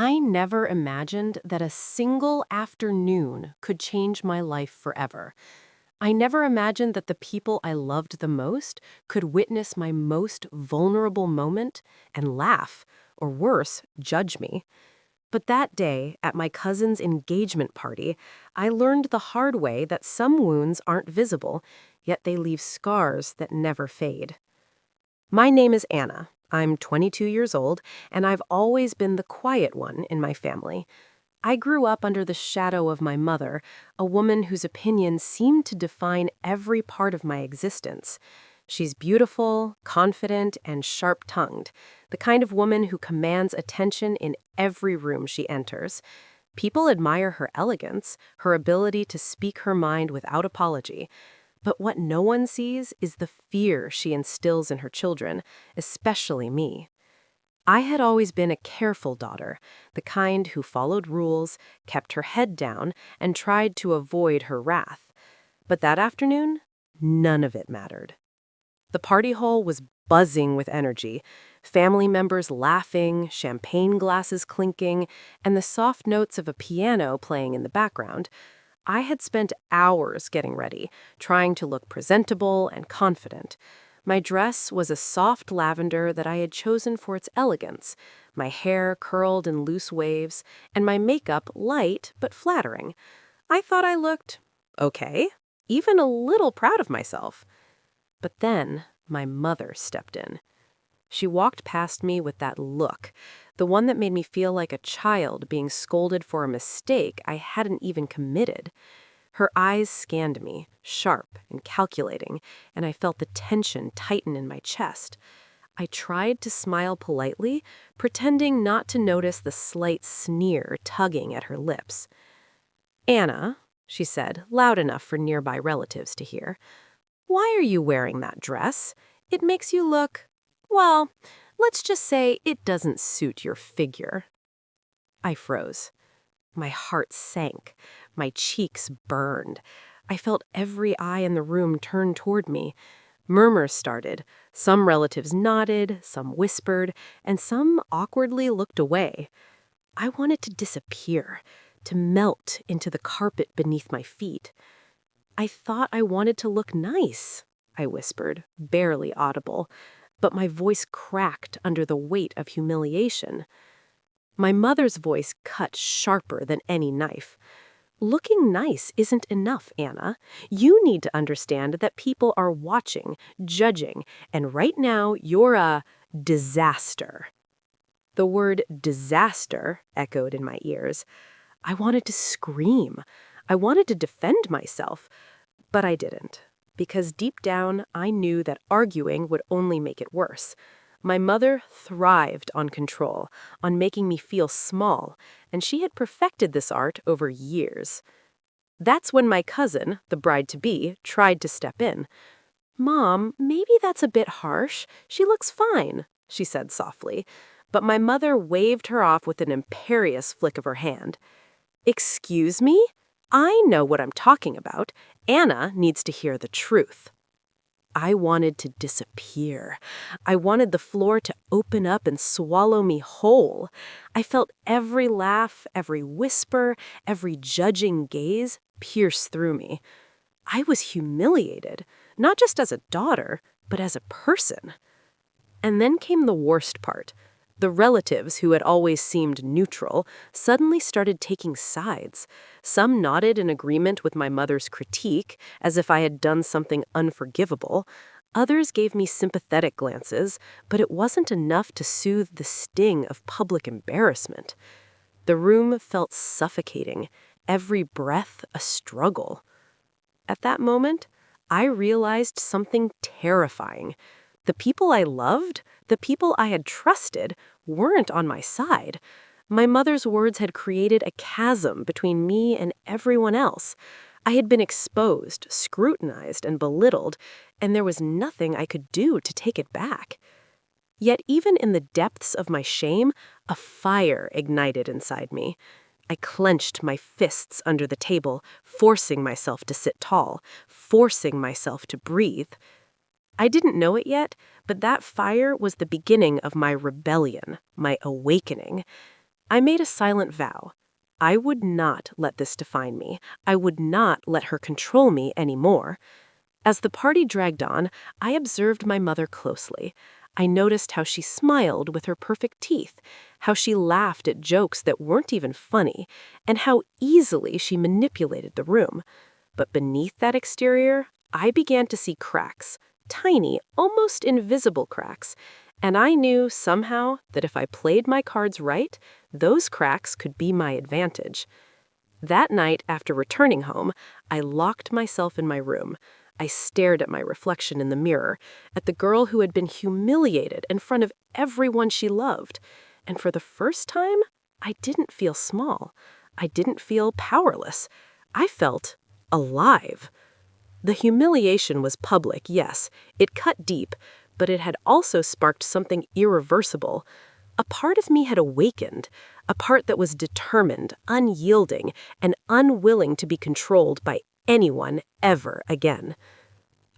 I never imagined that a single afternoon could change my life forever. I never imagined that the people I loved the most could witness my most vulnerable moment and laugh, or worse, judge me. But that day, at my cousin's engagement party, I learned the hard way that some wounds aren't visible, yet they leave scars that never fade. My name is Anna. I'm 22 years old, and I've always been the quiet one in my family. I grew up under the shadow of my mother, a woman whose opinions seemed to define every part of my existence. She's beautiful, confident, and sharp-tongued, the kind of woman who commands attention in every room she enters. People admire her elegance, her ability to speak her mind without apology. But what no one sees is the fear she instills in her children, especially me. I had always been a careful daughter, the kind who followed rules, kept her head down, and tried to avoid her wrath. But that afternoon, none of it mattered. The party hall was buzzing with energy, family members laughing, champagne glasses clinking, and the soft notes of a piano playing in the background. I had spent hours getting ready, trying to look presentable and confident. My dress was a soft lavender that I had chosen for its elegance, my hair curled in loose waves, and my makeup light but flattering. I thought I looked okay, even a little proud of myself. But then my mother stepped in. She walked past me with that look, the one that made me feel like a child being scolded for a mistake I hadn't even committed. Her eyes scanned me, sharp and calculating, and I felt the tension tighten in my chest. I tried to smile politely, pretending not to notice the slight sneer tugging at her lips. "Anna," she said, loud enough for nearby relatives to hear, "why are you wearing that dress? It makes you look, well, let's just say it doesn't suit your figure." I froze. My heart sank. My cheeks burned. I felt every eye in the room turn toward me. Murmurs started. Some relatives nodded, some whispered, and some awkwardly looked away. I wanted to disappear, to melt into the carpet beneath my feet. "I thought I wanted to look nice," I whispered, barely audible, but my voice cracked under the weight of humiliation. My mother's voice cut sharper than any knife. "Looking nice isn't enough, Anna. You need to understand that people are watching, judging, and right now you're a disaster." The word disaster echoed in my ears. I wanted to scream. I wanted to defend myself, but I didn't, because deep down I knew that arguing would only make it worse. My mother thrived on control, on making me feel small, and she had perfected this art over years. That's when my cousin, the bride-to-be, tried to step in. "Mom, maybe that's a bit harsh. She looks fine," she said softly, but my mother waved her off with an imperious flick of her hand. "Excuse me? I know what I'm talking about. Anna needs to hear the truth." I wanted to disappear. I wanted the floor to open up and swallow me whole. I felt every laugh, every whisper, every judging gaze pierce through me. I was humiliated, not just as a daughter, but as a person. And then came the worst part. The relatives who had always seemed neutral suddenly started taking sides. Some nodded in agreement with my mother's critique, as if I had done something unforgivable. Others gave me sympathetic glances, but it wasn't enough to soothe the sting of public embarrassment. The room felt suffocating, every breath a struggle. At that moment, I realized something terrifying. The people I loved, the people I had trusted, weren't on my side. My mother's words had created a chasm between me and everyone else. I had been exposed, scrutinized, and belittled, and there was nothing I could do to take it back. Yet even in the depths of my shame, a fire ignited inside me. I clenched my fists under the table, forcing myself to sit tall, forcing myself to breathe. I didn't know it yet, but that fire was the beginning of my rebellion, my awakening. I made a silent vow. I would not let this define me. I would not let her control me anymore. As the party dragged on, I observed my mother closely. I noticed how she smiled with her perfect teeth, how she laughed at jokes that weren't even funny, and how easily she manipulated the room. But beneath that exterior, I began to see cracks, tiny, almost invisible cracks, and I knew somehow that if I played my cards right, those cracks could be my advantage. That night, after returning home, I locked myself in my room. I stared at my reflection in the mirror, at the girl who had been humiliated in front of everyone she loved. And for the first time, I didn't feel small. I didn't feel powerless. I felt alive. The humiliation was public, yes. It cut deep, but it had also sparked something irreversible. A part of me had awakened, a part that was determined, unyielding, and unwilling to be controlled by anyone ever again.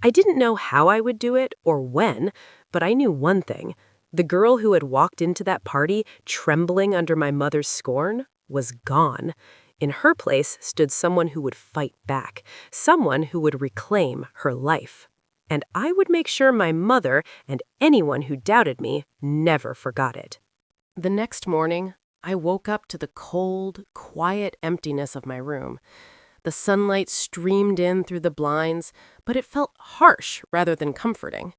I didn't know how I would do it or when, but I knew one thing. The girl who had walked into that party, trembling under my mother's scorn, was gone. In her place stood someone who would fight back, someone who would reclaim her life. And I would make sure my mother and anyone who doubted me never forgot it. The next morning, I woke up to the cold, quiet emptiness of my room. The sunlight streamed in through the blinds, but it felt harsh rather than comforting.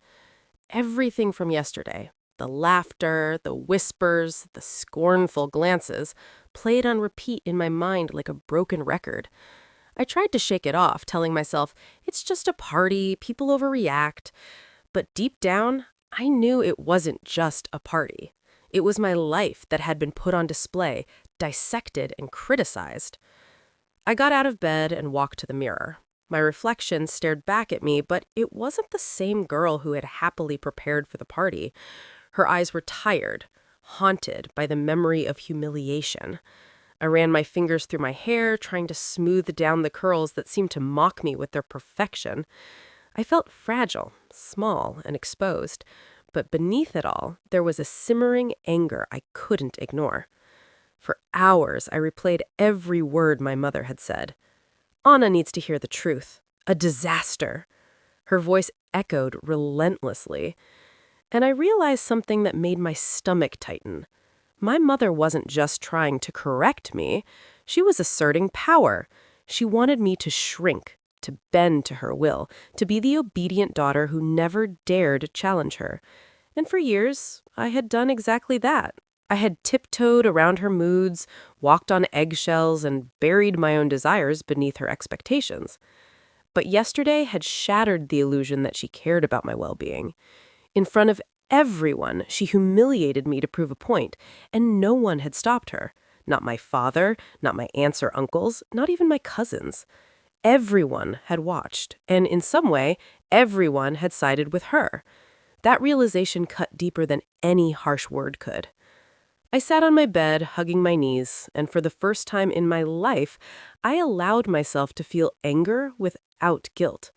Everything from yesterday, the laughter, the whispers, the scornful glances, played on repeat in my mind like a broken record. I tried to shake it off, telling myself, it's just a party, people overreact. But deep down, I knew it wasn't just a party. It was my life that had been put on display, dissected and criticized. I got out of bed and walked to the mirror. My reflection stared back at me, but it wasn't the same girl who had happily prepared for the party. Her eyes were tired, haunted by the memory of humiliation. I ran my fingers through my hair, trying to smooth down the curls that seemed to mock me with their perfection. I felt fragile, small, and exposed, but beneath it all, there was a simmering anger I couldn't ignore. For hours, I replayed every word my mother had said. Anna needs to hear the truth. A disaster. Her voice echoed relentlessly. And I realized something that made my stomach tighten. My mother wasn't just trying to correct me. She was asserting power. She wanted me to shrink, to bend to her will, to be the obedient daughter who never dared challenge her. And for years, I had done exactly that. I had tiptoed around her moods, walked on eggshells, and buried my own desires beneath her expectations. But yesterday had shattered the illusion that she cared about my well-being. In front of everyone, she humiliated me to prove a point, and no one had stopped her. Not my father, not my aunts or uncles, not even my cousins. Everyone had watched, and in some way, everyone had sided with her. That realization cut deeper than any harsh word could. I sat on my bed, hugging my knees, and for the first time in my life, I allowed myself to feel anger without guilt.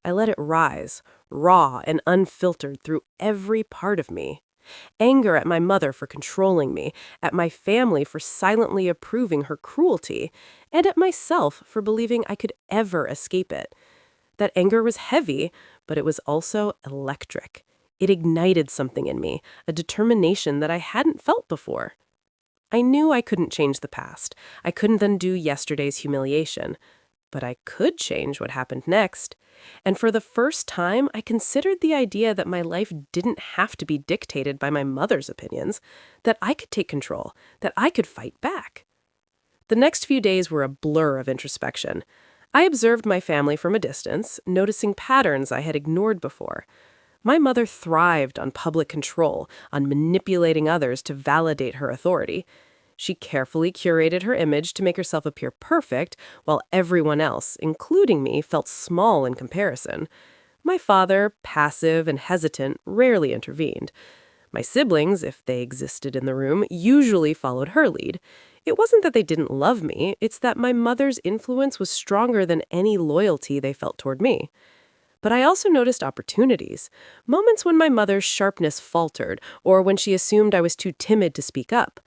I let it rise, raw and unfiltered through every part of me. Anger at my mother for controlling me, at my family for silently approving her cruelty, and at myself for believing I could ever escape it. That anger was heavy, but it was also electric. It ignited something in me, a determination that I hadn't felt before. I knew I couldn't change the past. I couldn't undo yesterday's humiliation. But I could change what happened next. And for the first time, I considered the idea that my life didn't have to be dictated by my mother's opinions, that I could take control, that I could fight back. The next few days were a blur of introspection. I observed my family from a distance, noticing patterns I had ignored before. My mother thrived on public control, on manipulating others to validate her authority. She carefully curated her image to make herself appear perfect, while everyone else, including me, felt small in comparison. My father, passive and hesitant, rarely intervened. My siblings, if they existed in the room, usually followed her lead. It wasn't that they didn't love me, it's that my mother's influence was stronger than any loyalty they felt toward me. But I also noticed opportunities, moments when my mother's sharpness faltered, or when she assumed I was too timid to speak up.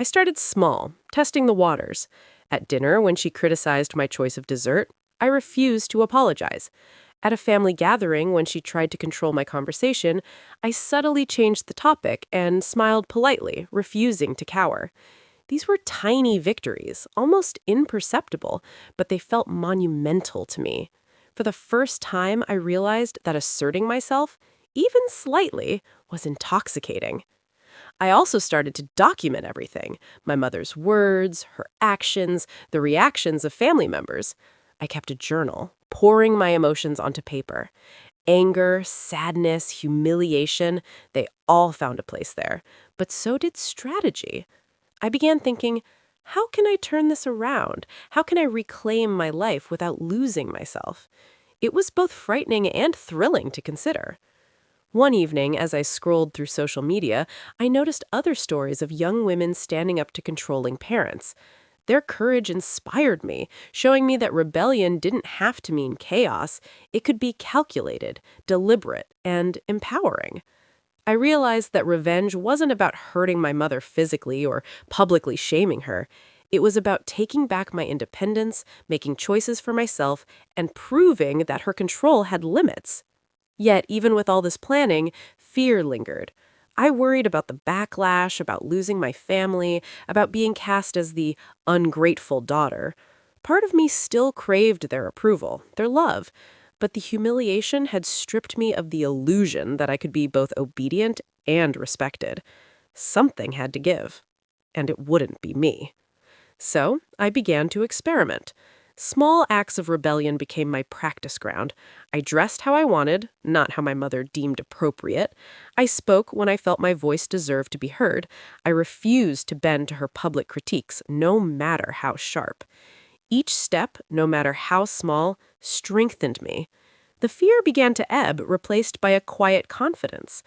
I started small, testing the waters. At dinner, when she criticized my choice of dessert, I refused to apologize. At a family gathering, when she tried to control my conversation, I subtly changed the topic and smiled politely, refusing to cower. These were tiny victories, almost imperceptible, but they felt monumental to me. For the first time, I realized that asserting myself, even slightly, was intoxicating. I also started to document everything: my mother's words, her actions, the reactions of family members. I kept a journal, pouring my emotions onto paper. Anger, sadness, humiliation, they all found a place there. But so did strategy. I began thinking, how can I turn this around? How can I reclaim my life without losing myself? It was both frightening and thrilling to consider. One evening, as I scrolled through social media, I noticed other stories of young women standing up to controlling parents. Their courage inspired me, showing me that rebellion didn't have to mean chaos. It could be calculated, deliberate, and empowering. I realized that revenge wasn't about hurting my mother physically or publicly shaming her. It was about taking back my independence, making choices for myself, and proving that her control had limits. Yet, even with all this planning, fear lingered. I worried about the backlash, about losing my family, about being cast as the ungrateful daughter. Part of me still craved their approval, their love, but the humiliation had stripped me of the illusion that I could be both obedient and respected. Something had to give, and it wouldn't be me. So I began to experiment. Small acts of rebellion became my practice ground. I dressed how I wanted, not how my mother deemed appropriate. I spoke when I felt my voice deserved to be heard. I refused to bend to her public critiques, no matter how sharp. Each step, no matter how small, strengthened me. The fear began to ebb, replaced by a quiet confidence.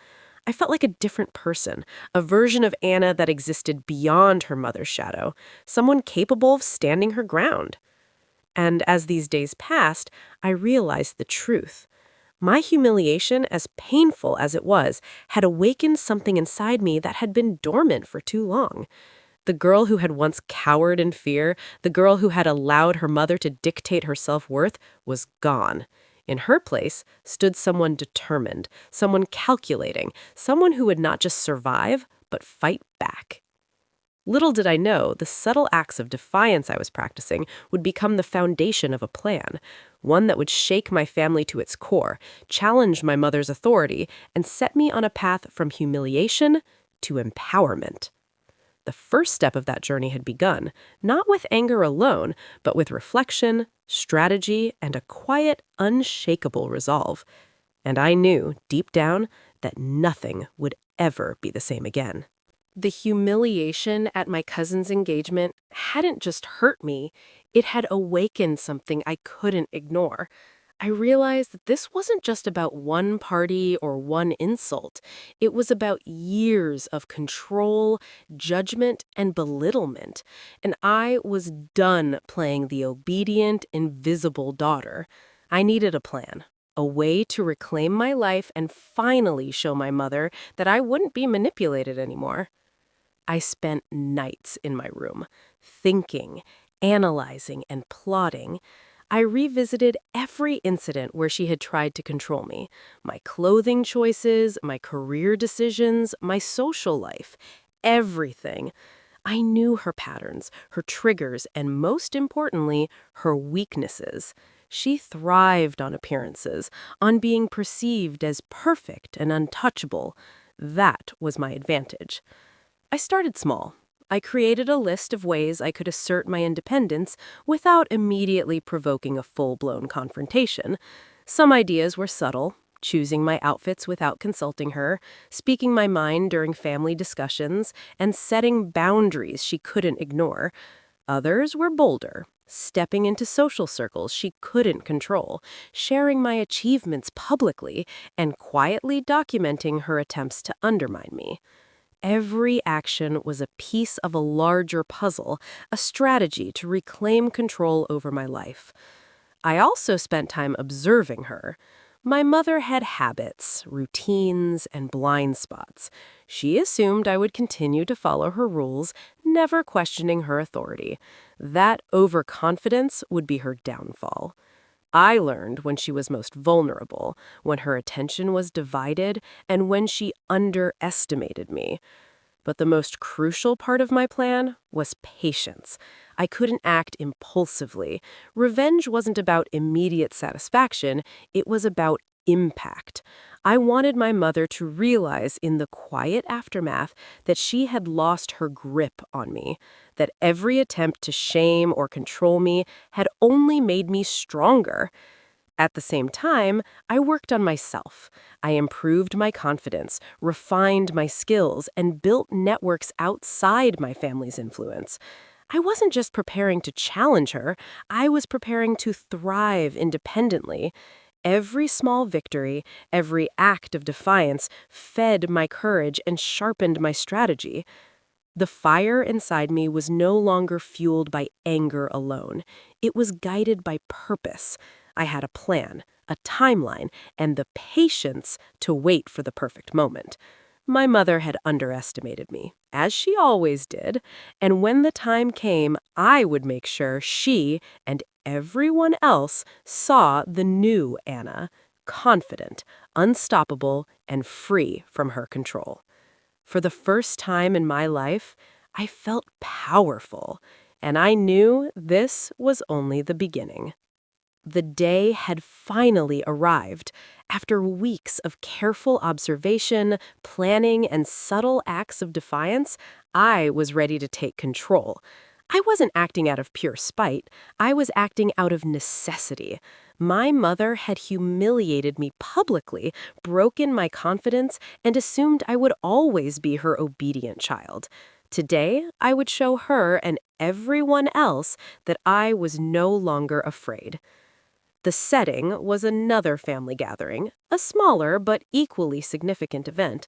I felt like a different person, a version of Anna that existed beyond her mother's shadow, someone capable of standing her ground. And as these days passed, I realized the truth. My humiliation, as painful as it was, had awakened something inside me that had been dormant for too long. The girl who had once cowered in fear, the girl who had allowed her mother to dictate her self-worth, was gone. In her place stood someone determined, someone calculating, someone who would not just survive, but fight back. Little did I know, the subtle acts of defiance I was practicing would become the foundation of a plan, one that would shake my family to its core, challenge my mother's authority, and set me on a path from humiliation to empowerment. The first step of that journey had begun, not with anger alone, but with reflection, strategy, and a quiet, unshakable resolve. And I knew, deep down, that nothing would ever be the same again. The humiliation at my cousin's engagement hadn't just hurt me, it had awakened something I couldn't ignore. I realized that this wasn't just about one party or one insult. It was about years of control, judgment, and belittlement. And I was done playing the obedient, invisible daughter. I needed a plan, a way to reclaim my life and finally show my mother that I wouldn't be manipulated anymore. I spent nights in my room, thinking, analyzing, and plotting. I revisited every incident where she had tried to control me: my clothing choices, my career decisions, my social life, everything. I knew her patterns, her triggers, and most importantly, her weaknesses. She thrived on appearances, on being perceived as perfect and untouchable. That was my advantage. I started small. I created a list of ways I could assert my independence without immediately provoking a full-blown confrontation. Some ideas were subtle: choosing my outfits without consulting her, speaking my mind during family discussions, and setting boundaries she couldn't ignore. Others were bolder: stepping into social circles she couldn't control, sharing my achievements publicly, and quietly documenting her attempts to undermine me. Every action was a piece of a larger puzzle, a strategy to reclaim control over my life. I also spent time observing her. My mother had habits, routines, and blind spots. She assumed I would continue to follow her rules, never questioning her authority. That overconfidence would be her downfall. I learned when she was most vulnerable, when her attention was divided, and when she underestimated me. But the most crucial part of my plan was patience. I couldn't act impulsively. Revenge wasn't about immediate satisfaction, it was about impact. I wanted my mother to realize in the quiet aftermath that she had lost her grip on me, that every attempt to shame or control me had only made me stronger. At the same time, I worked on myself. I improved my confidence, refined my skills, and built networks outside my family's influence. I wasn't just preparing to challenge her, I was preparing to thrive independently. Every small victory, every act of defiance fed my courage and sharpened my strategy. The fire inside me was no longer fueled by anger alone. It was guided by purpose. I had a plan, a timeline, and the patience to wait for the perfect moment. My mother had underestimated me, as she always did, and when the time came, I would make sure she and everyone else saw the new Anna, confident, unstoppable, and free from her control. For the first time in my life, I felt powerful, and I knew this was only the beginning. The day had finally arrived. After weeks of careful observation, planning, and subtle acts of defiance, I was ready to take control. I wasn't acting out of pure spite. I was acting out of necessity. My mother had humiliated me publicly, broken my confidence, and assumed I would always be her obedient child. Today, I would show her and everyone else that I was no longer afraid. The setting was another family gathering, a smaller but equally significant event.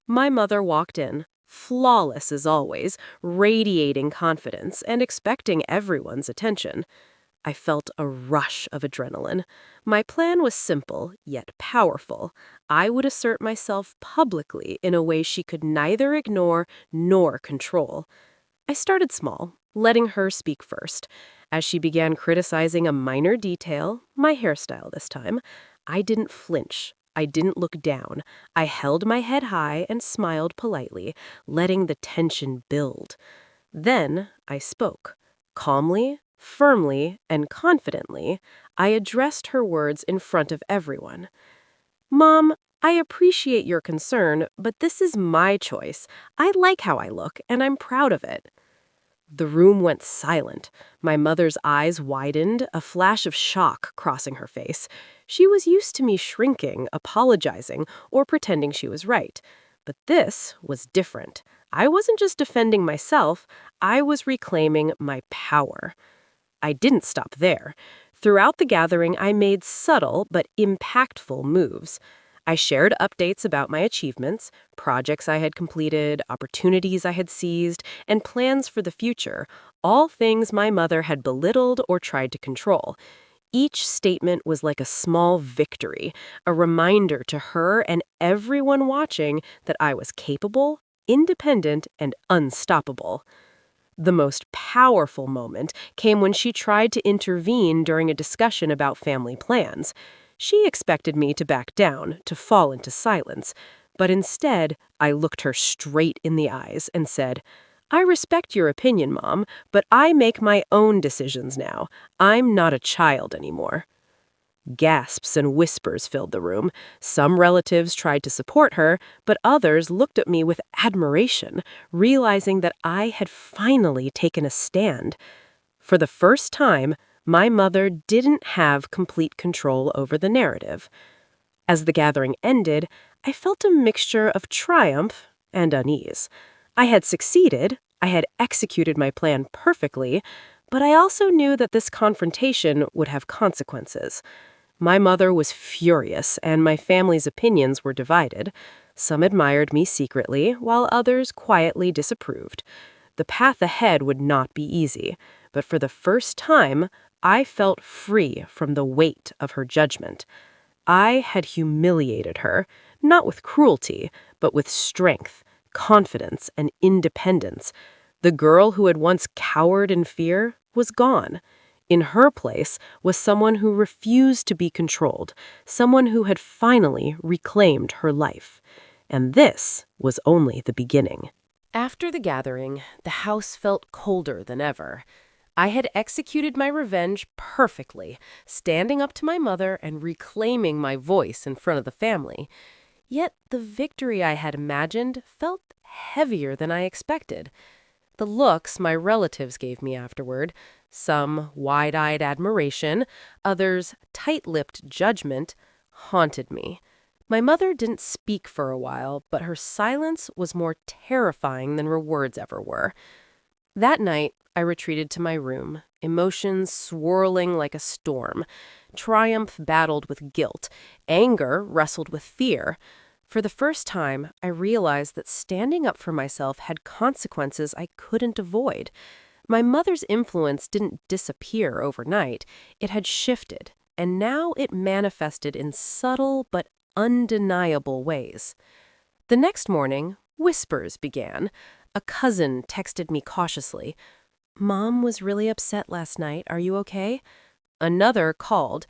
My mother walked in, flawless as always, radiating confidence and expecting everyone's attention. I felt a rush of adrenaline. My plan was simple, yet powerful. I would assert myself publicly in a way she could neither ignore nor control. I started small, letting her speak first. As she began criticizing a minor detail, my hairstyle this time, I didn't flinch. I didn't look down. I held my head high and smiled politely, letting the tension build. Then I spoke. Calmly, firmly, and confidently, I addressed her words in front of everyone. Mom, I appreciate your concern, but this is my choice. I like how I look, and I'm proud of it. The room went silent. My mother's eyes widened, a flash of shock crossing her face. She was used to me shrinking, apologizing, or pretending she was right. But this was different. I wasn't just defending myself, I was reclaiming my power. I didn't stop there. Throughout the gathering, I made subtle but impactful moves. I shared updates about my achievements, projects I had completed, opportunities I had seized, and plans for the future, all things my mother had belittled or tried to control. Each statement was like a small victory, a reminder to her and everyone watching that I was capable, independent, and unstoppable. The most powerful moment came when she tried to intervene during a discussion about family plans. She expected me to back down, to fall into silence, but instead, I looked her straight in the eyes and said, I respect your opinion, Mom, but I make my own decisions now. I'm not a child anymore. Gasps and whispers filled the room. Some relatives tried to support her, but others looked at me with admiration, realizing that I had finally taken a stand. For the first time, my mother didn't have complete control over the narrative. As the gathering ended, I felt a mixture of triumph and unease. I had succeeded, I had executed my plan perfectly, but I also knew that this confrontation would have consequences. My mother was furious, and my family's opinions were divided. Some admired me secretly, while others quietly disapproved. The path ahead would not be easy, but for the first time, I felt free from the weight of her judgment. I had humiliated her, not with cruelty, but with strength, confidence, and independence. The girl who had once cowered in fear was gone. In her place was someone who refused to be controlled, someone who had finally reclaimed her life. And this was only the beginning. After the gathering, the house felt colder than ever. I had executed my revenge perfectly, standing up to my mother and reclaiming my voice in front of the family. Yet the victory I had imagined felt heavier than I expected. The looks my relatives gave me afterward, some wide-eyed admiration, others tight-lipped judgment, haunted me. My mother didn't speak for a while, but her silence was more terrifying than her words ever were. That night, I retreated to my room, emotions swirling like a storm. Triumph battled with guilt. Anger wrestled with fear. For the first time, I realized that standing up for myself had consequences I couldn't avoid. My mother's influence didn't disappear overnight. It had shifted, and now it manifested in subtle but undeniable ways. The next morning, whispers began. A cousin texted me cautiously. "Mom was really upset last night. Are you okay?" Another called.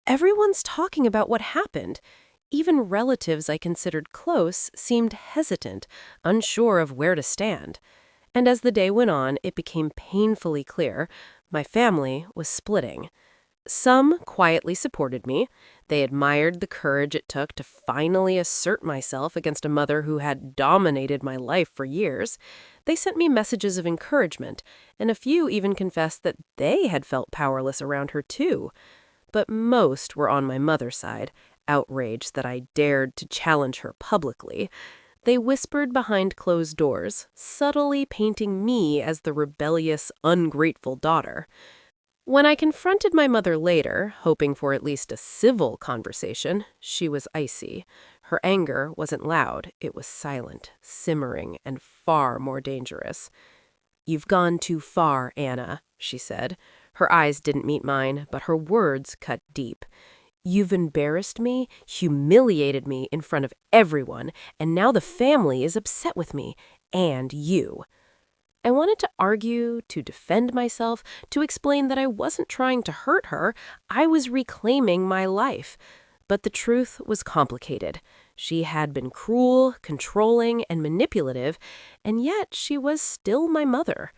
"Everyone's talking about what happened." Even relatives I considered close seemed hesitant, unsure of where to stand. And as the day went on, it became painfully clear my family was splitting. Some quietly supported me. They admired the courage it took to finally assert myself against a mother who had dominated my life for years. They sent me messages of encouragement, and a few even confessed that they had felt powerless around her too. But most were on my mother's side, outraged that I dared to challenge her publicly. They whispered behind closed doors, subtly painting me as the rebellious, ungrateful daughter. When I confronted my mother later, hoping for at least a civil conversation, she was icy. Her anger wasn't loud, it was silent, simmering, and far more dangerous. "You've gone too far, Anna," she said. Her eyes didn't meet mine, but her words cut deep. "You've embarrassed me, humiliated me in front of everyone, and now the family is upset with me, and you." I wanted to argue, to defend myself, to explain that I wasn't trying to hurt her. I was reclaiming my life. But the truth was complicated. She had been cruel, controlling, and manipulative, and yet she was still my mother.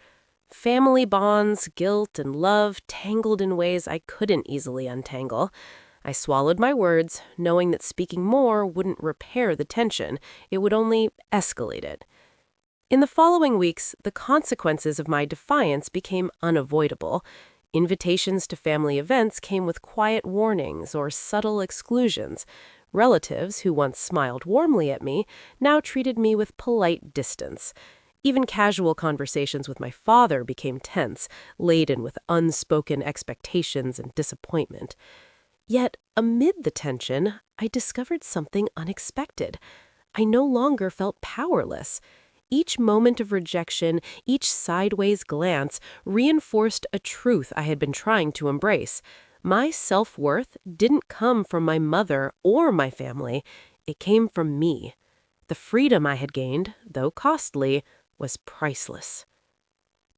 Family bonds, guilt, and love tangled in ways I couldn't easily untangle. I swallowed my words, knowing that speaking more wouldn't repair the tension. It would only escalate it. In the following weeks, the consequences of my defiance became unavoidable. Invitations to family events came with quiet warnings or subtle exclusions. Relatives, who once smiled warmly at me, now treated me with polite distance. Even casual conversations with my father became tense, laden with unspoken expectations and disappointment. Yet, amid the tension, I discovered something unexpected. I no longer felt powerless. Each moment of rejection, each sideways glance, reinforced a truth I had been trying to embrace. My self-worth didn't come from my mother or my family. It came from me. The freedom I had gained, though costly, was priceless.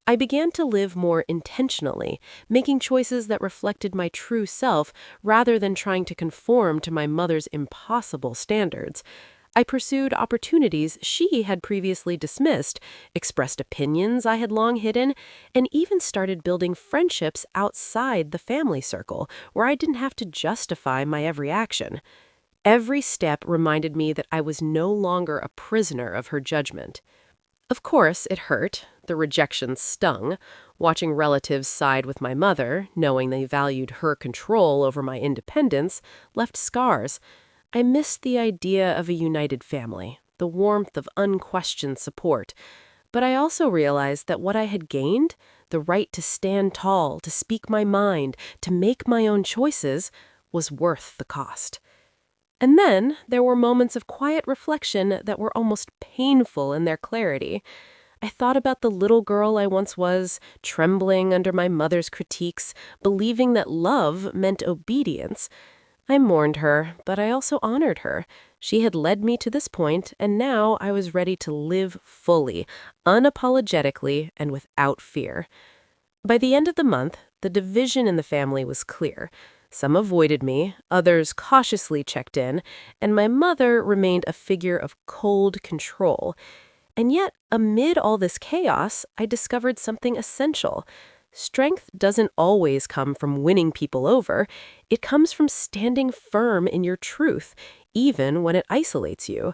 I began to live more intentionally, making choices that reflected my true self rather than trying to conform to my mother's impossible standards. I pursued opportunities she had previously dismissed, expressed opinions I had long hidden, and even started building friendships outside the family circle, where I didn't have to justify my every action. Every step reminded me that I was no longer a prisoner of her judgment. Of course, it hurt. The rejection stung. Watching relatives side with my mother, knowing they valued her control over my independence, left scars. I missed the idea of a united family, the warmth of unquestioned support. But I also realized that what I had gained, the right to stand tall, to speak my mind, to make my own choices, was worth the cost. And then there were moments of quiet reflection that were almost painful in their clarity. I thought about the little girl I once was, trembling under my mother's critiques, believing that love meant obedience. I mourned her, but I also honored her. She had led me to this point, and now I was ready to live fully, unapologetically, and without fear. By the end of the month, the division in the family was clear. Some avoided me, others cautiously checked in, and my mother remained a figure of cold control. And yet, amid all this chaos, I discovered something essential. Strength doesn't always come from winning people over. It comes from standing firm in your truth, even when it isolates you.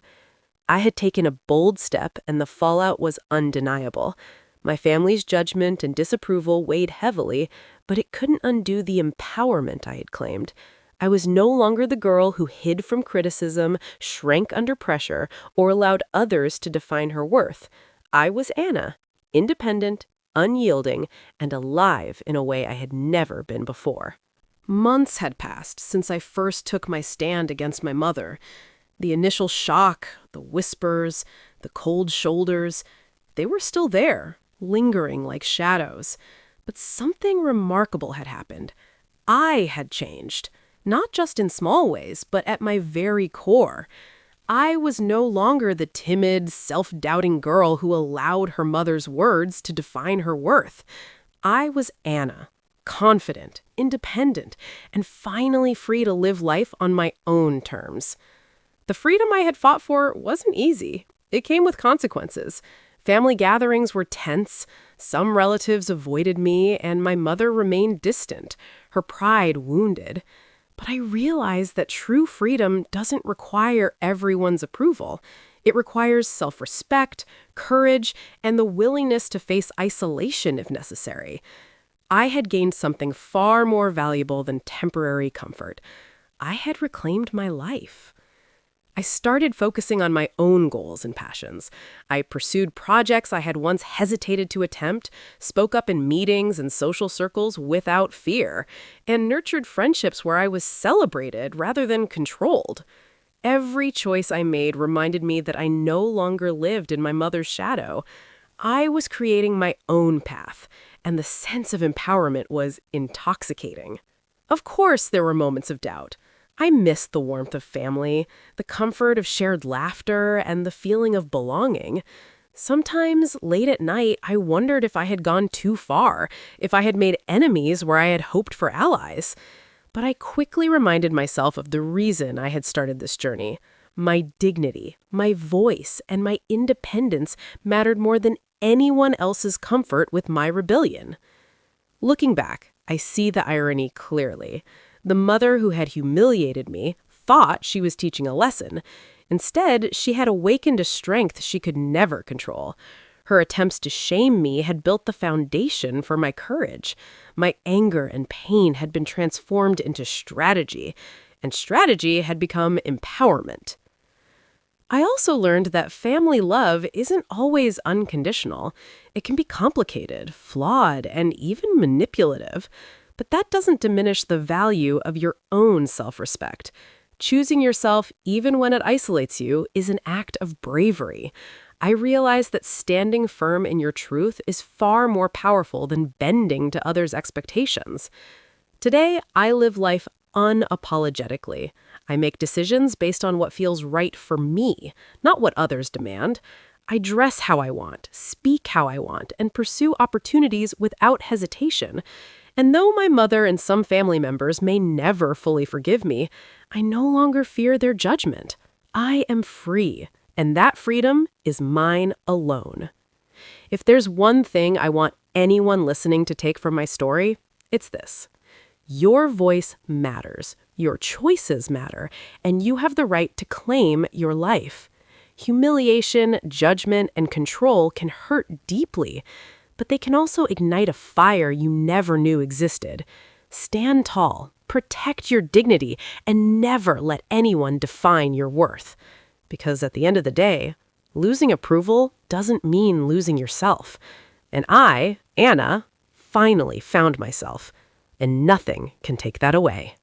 I had taken a bold step, and the fallout was undeniable. My family's judgment and disapproval weighed heavily, but it couldn't undo the empowerment I had claimed. I was no longer the girl who hid from criticism, shrank under pressure, or allowed others to define her worth. I was Anna, independent, unyielding, and alive in a way I had never been before. Months had passed since I first took my stand against my mother. The initial shock, the whispers, the cold shoulders, they were still there, lingering like shadows. But something remarkable had happened. I had changed, not just in small ways, but at my very core. I was no longer the timid, self-doubting girl who allowed her mother's words to define her worth. I was Anna, confident, independent, and finally free to live life on my own terms. The freedom I had fought for wasn't easy. It came with consequences. Family gatherings were tense, some relatives avoided me, and my mother remained distant, her pride wounded. But I realized that true freedom doesn't require everyone's approval. It requires self-respect, courage, and the willingness to face isolation if necessary. I had gained something far more valuable than temporary comfort. I had reclaimed my life. I started focusing on my own goals and passions. I pursued projects I had once hesitated to attempt, spoke up in meetings and social circles without fear, and nurtured friendships where I was celebrated rather than controlled. Every choice I made reminded me that I no longer lived in my mother's shadow. I was creating my own path, and the sense of empowerment was intoxicating. Of course, there were moments of doubt. I missed the warmth of family, the comfort of shared laughter, and the feeling of belonging. Sometimes, late at night, I wondered if I had gone too far, if I had made enemies where I had hoped for allies. But I quickly reminded myself of the reason I had started this journey. My dignity, my voice, and my independence mattered more than anyone else's comfort with my rebellion. Looking back, I see the irony clearly. The mother who had humiliated me thought she was teaching a lesson. Instead, she had awakened a strength she could never control. Her attempts to shame me had built the foundation for my courage. My anger and pain had been transformed into strategy, and strategy had become empowerment. I also learned that family love isn't always unconditional. It can be complicated, flawed, and even manipulative. But that doesn't diminish the value of your own self-respect. Choosing yourself, even when it isolates you, is an act of bravery. I realized that standing firm in your truth is far more powerful than bending to others' expectations. Today, I live life unapologetically. I make decisions based on what feels right for me, not what others demand. I dress how I want, speak how I want, and pursue opportunities without hesitation. And though my mother and some family members may never fully forgive me, I no longer fear their judgment. I am free, and that freedom is mine alone. If there's one thing I want anyone listening to take from my story, it's this. Your voice matters, your choices matter, and you have the right to claim your life. Humiliation, judgment, and control can hurt deeply, but they can also ignite a fire you never knew existed. Stand tall, protect your dignity, and never let anyone define your worth. Because at the end of the day, losing approval doesn't mean losing yourself. And I, Anna, finally found myself, and nothing can take that away.